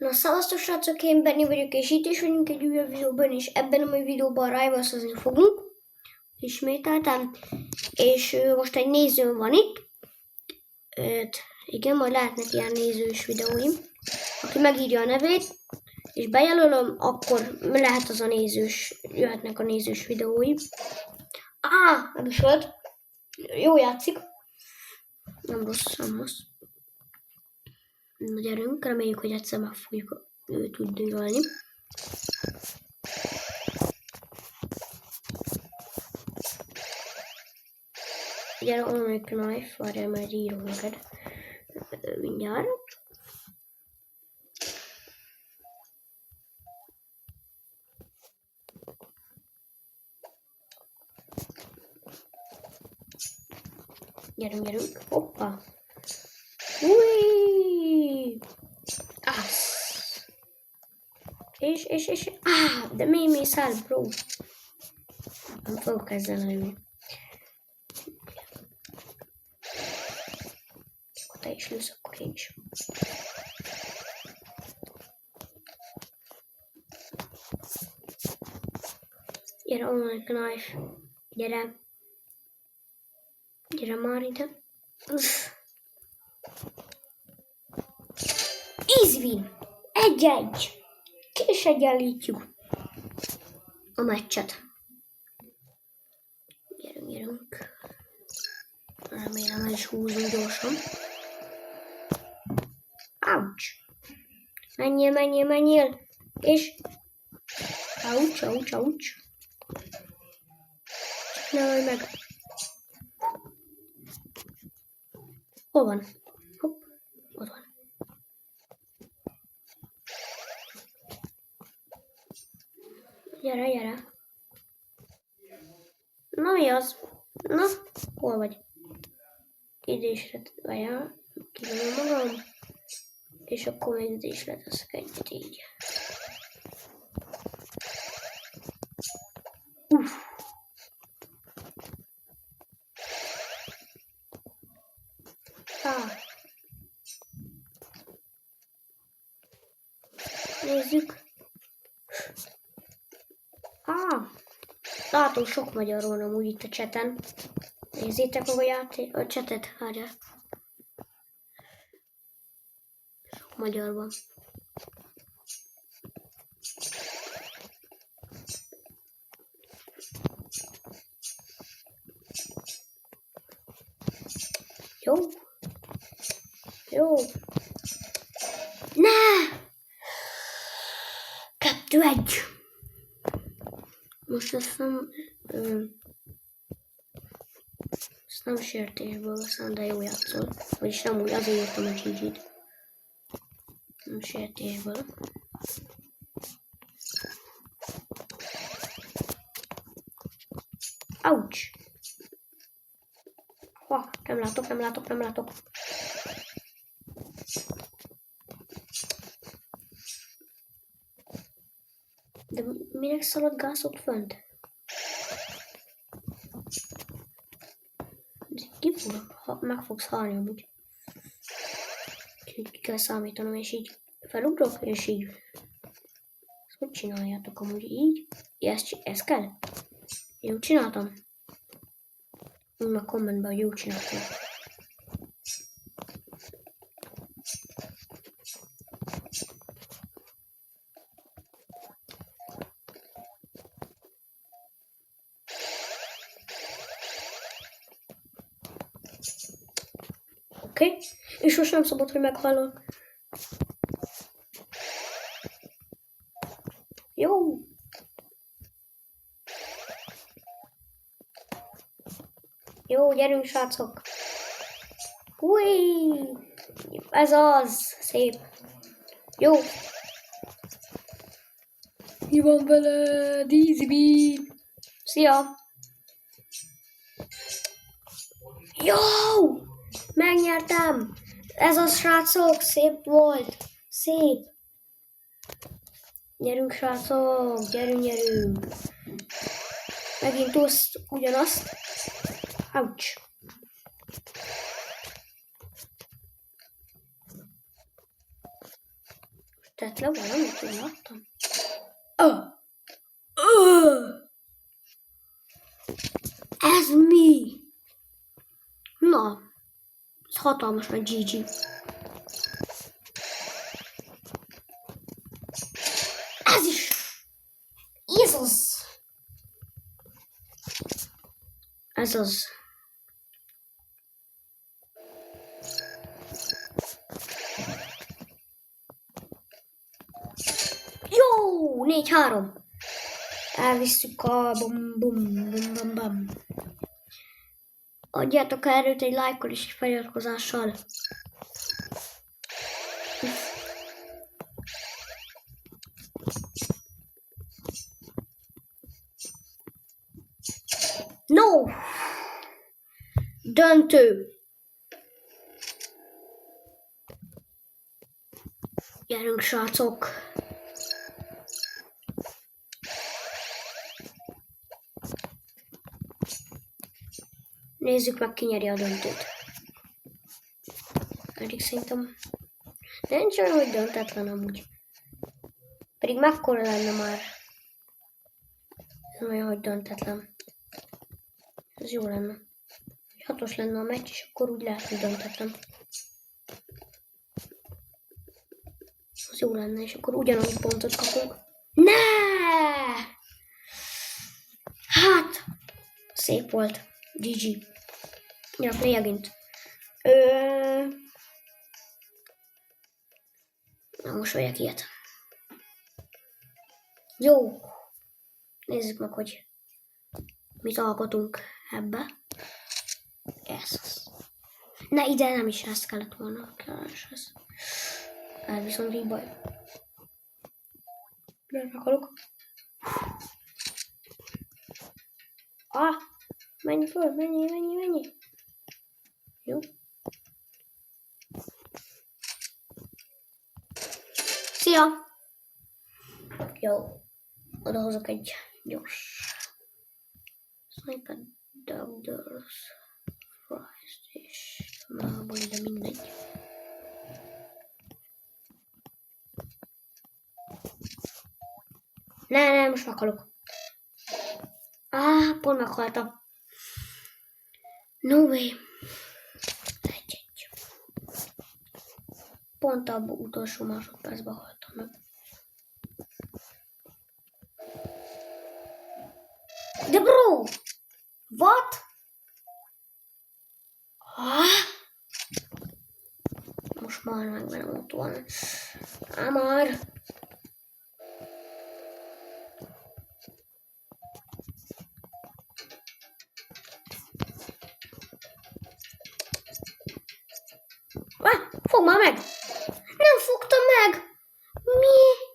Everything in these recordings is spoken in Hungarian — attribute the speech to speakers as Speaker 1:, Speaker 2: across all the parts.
Speaker 1: Na, szavaztok srácok, én Benni vagyok, és itt is vagyunk egy újabb videóban, és ebben a mai videóban Rivals-ozni fogunk. Ismételtem. És most egy nézőm van itt. Igen, majd lehetnek ilyen nézős videóim. Aki megírja a nevét, és bejelölöm, akkor lehet az a nézős, jöhetnek a nézős videóim. Nem is volt. Jó játszik. Nem rossz, nem rossz. Na gyerünk, reméljük, hogy egyszer meg fogjuk tudni ölni. Gyere, onnan knife, várjál, majd írom neked. Mindjárt. Gyerünk. Hoppa. Ui! És. De mi száll, bro. Nem fogok ezzel lenni. Ha te is lősz, akkor én is. Gyere, online knife. Gyere. Gyere már ide. Easy win. 1-1. Ki is egyenlítjük a meccset. Gyerünk. Remélem, el is húzunk gyorsan. Ouch. Menjél. És... Ouch. Ne meg. Hol van? Hopp. Ott van. Gyere. Na mi az? Na, hol vagy? Idésre várjál, kivonom magam, és akkor még idésre teszek egyet így. Nézzük. Látom, sok magyar van amúgy itt a chaten. Nézzétek meg a chatet, várjál. Sok magyar van. Jó. Ne! 2-1. Most ezt nem sértésből veszem, de jó játszol. Vagyis nem úgy, azért írtam a GG-t. Nem sértésből. Ouch! Nem látok. De minek szaladgálsz ott fönt? Meg fogsz halni amúgy. Ki kell számítanom, és így felugrok, és így. Ezt hogy csináljátok amúgy így? Ezt kell? Jó csináltam? Mondj a kommentben, hogy jó csináltam. Oké? És most nem szabad, hogy meghallok. Jó. Jó, gyerünk srácok. Ui! Ez az. Szép. Jó. Mi van veled? Easy win. Szia. Jó! Megnyertem! Ez az, srácok, szép volt. Szép. Gyerünk, srácok, gyerünk. Megint ugyanazt. Ouch. tett le valamit, hogy láttam? Ez mi? Na, ez hatalmas nagy GG. Ez is! Ez az! Ez az. Jó! 4-3. Elvisszük a bum. Adjátok erőt egy lájkkal és egy feliratkozással. No! Döntő! Gyerünk, srácok! Nézzük meg, ki nyeri a döntőt. Eddig szerintem... De nincs olyan, hogy döntetlen amúgy. Pedig mekkora lenne már. Nem olyan, hogy döntetlen. Ez jó lenne. 6-os lenne a meccs, és akkor úgy lehet, hogy döntetlen. Az jó lenne, és akkor ugyanannyi pontot kapunk. Ne! Hát! Szép volt. GG. Ja, play megint. Na, most vegyek ilyet. Jó. Nézzük meg, hogy mit alkotunk ebbe. Ez. Ne, ide nem is ezt kellett volna. Ez viszont így baj. Nem akarok. Menj föl, menj. Jó. Szia! Jó. Odahozok egy gyors. Sniper Doctors Fries és mából ide mindegy. Ne, most meghalok. Pont meghaltam. No way. Egy. Pont abban utolsó másodpercben haltam meg. De bro! What? Most már megvenem ott van. Már. Fogd már meg! Nem fogtam meg! Mi?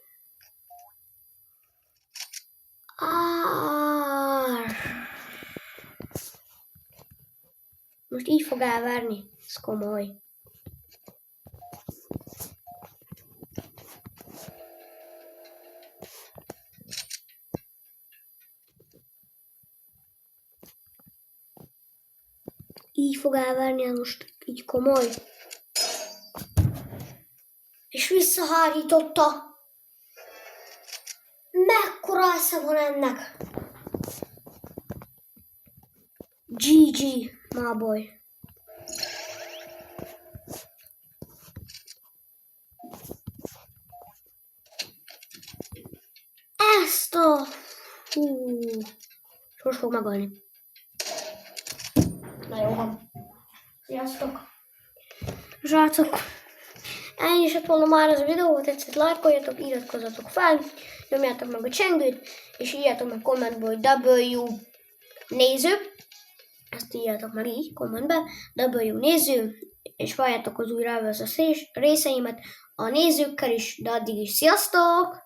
Speaker 1: Most így fog elvárni? Ez komoly. Így fog elvárni, ez most így komoly. És visszahárította. Mekkora esze van ennek? GG, my boy. Ezt a... Most fog megölni. Na jó van. Sziasztok. Srácok. Ennyi is lett volna már az a videó, ha tetszett, lájkoljatok, iratkozzatok fel, nyomjátok meg a csengőt, és írjátok meg kommentbe, hogy W néző. Ezt írjátok meg így kommentbe, W néző, és várjátok az új Rivals részeimet a nézőkkel is, de addig is sziasztok!